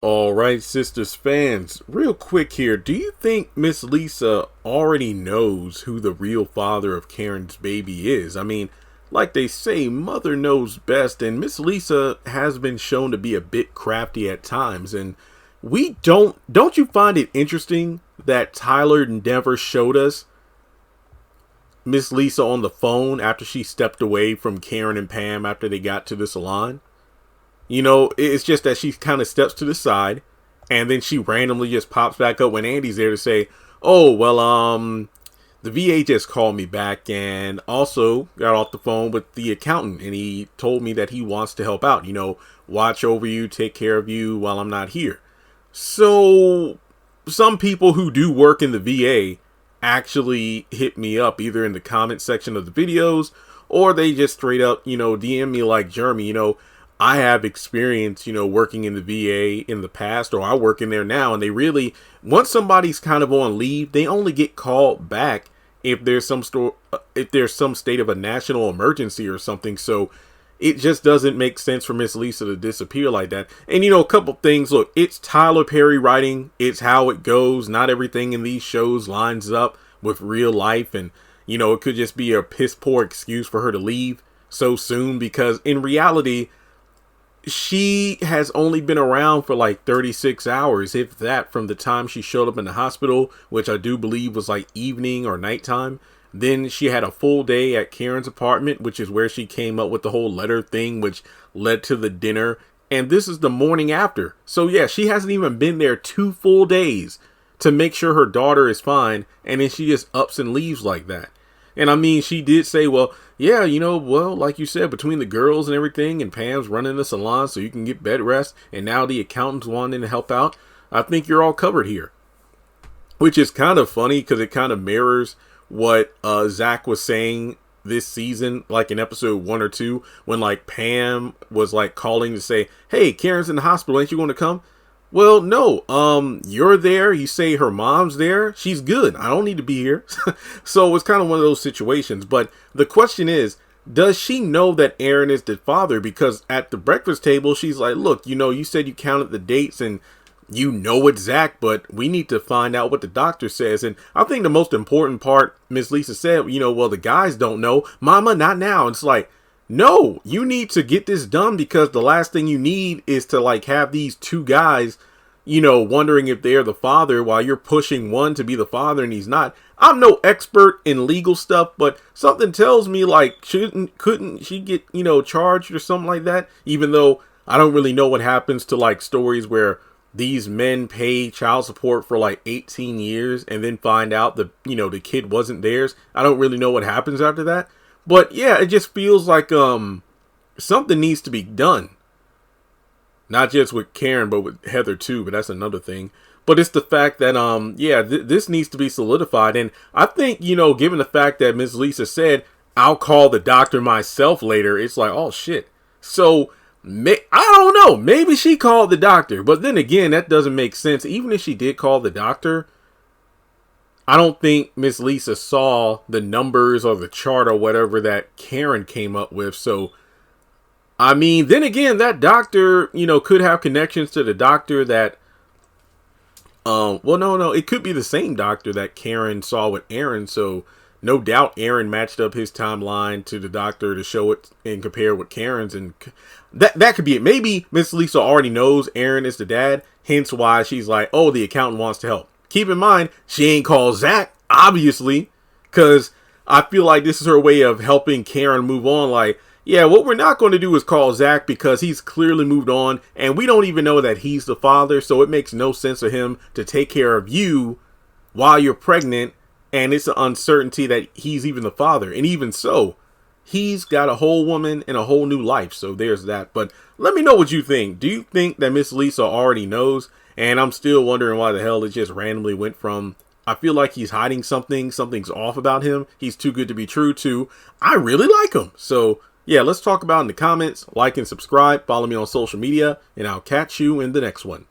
All right, Sistas fans, real quick here. Do you think Miss Lisa already knows who the real father of Karen's baby is? I mean, like they say, mother knows best, and Miss Lisa has been shown to be a bit crafty at times. And don't you find it interesting that Tyler never showed us Miss Lisa on the phone after she stepped away from Karen and Pam after they got to the salon? You know, it's just that she kind of steps to the side and then she randomly just pops back up when Andy's there to say, "Oh, well, the VA just called me back and also got off the phone with the accountant and he told me that he wants to help out, watch over you, take care of you while I'm not here." So some people who do work in the VA actually hit me up either in the comment section of the videos or they just straight up, DM me like, "Jeremy, I have experience, working in the VA in the past, or I work in there now." And they really, once somebody's kind of on leave, they only get called back if there's some state of a national emergency or something. So it just doesn't make sense for Miss Lisa to disappear like that. And a couple things. Look, it's Tyler Perry writing. It's how it goes. Not everything in these shows lines up with real life, and it could just be a piss poor excuse for her to leave so soon, because in reality, she has only been around for like 36 hours, if that, from the time she showed up in the hospital, which I do believe was like evening or nighttime. Then she had a full day at Karen's apartment, which is where she came up with the whole letter thing, which led to the dinner. And this is the morning after. So yeah, she hasn't even been there 2 full days to make sure her daughter is fine. And then she just ups and leaves like that. And I mean, she did say, well, yeah, well, like you said, between the girls and everything, and Pam's running the salon so you can get bed rest, and now the accountant's wanting to help out, I think you're all covered here. Which is kind of funny because it kind of mirrors what Zach was saying this season, like in episode 1 or 2, when like Pam was like calling to say, "Hey, Karen's in the hospital, ain't you going to come?" Well, no, you're there. You say her mom's there. She's good. I don't need to be here. So it's kind of one of those situations. But the question is, does she know that Aaron is the father? Because at the breakfast table, she's like, "Look, you said you counted the dates and it's Zach, but we need to find out what the doctor says." And I think the most important part, Miss Lisa said, well, the guys don't know. Mama, not now. And it's like, no, you need to get this done, because the last thing you need is to like have these two guys, wondering if they're the father while you're pushing one to be the father and he's not. I'm no expert in legal stuff, but something tells me like couldn't she get, charged or something like that? Even though I don't really know what happens to like stories where these men pay child support for like 18 years and then find out the kid wasn't theirs. I don't really know what happens after that. But yeah, it just feels like something needs to be done. Not just with Karen, but with Heather too, but that's another thing. But it's the fact that this needs to be solidified. And I think, given the fact that Ms. Lisa said, "I'll call the doctor myself later," it's like, oh shit. So I don't know, maybe she called the doctor, but then again, that doesn't make sense. Even if she did call the doctor, I don't think Miss Lisa saw the numbers or the chart or whatever that Karen came up with. So, I mean, then again, that doctor, could have connections to the doctor that, no, it could be the same doctor that Karen saw with Aaron. So, no doubt Aaron matched up his timeline to the doctor to show it and compare with Karen's. And that could be it. Maybe Miss Lisa already knows Aaron is the dad, hence why she's like, "Oh, the accountant wants to help." Keep in mind, she ain't called Zach, obviously, because I feel like this is her way of helping Karen move on. Like, yeah, what we're not going to do is call Zach because he's clearly moved on, and we don't even know that he's the father, so it makes no sense for him to take care of you while you're pregnant, and it's an uncertainty that he's even the father. And even so, he's got a whole woman and a whole new life, so there's that. But let me know what you think. Do you think that Miss Lisa already knows? And I'm still wondering why the hell it just randomly went from, I feel like he's hiding something, something's off about him, he's too good to be true, to I really like him. So yeah, let's talk about it in the comments. Like and subscribe, follow me on social media, and I'll catch you in the next one.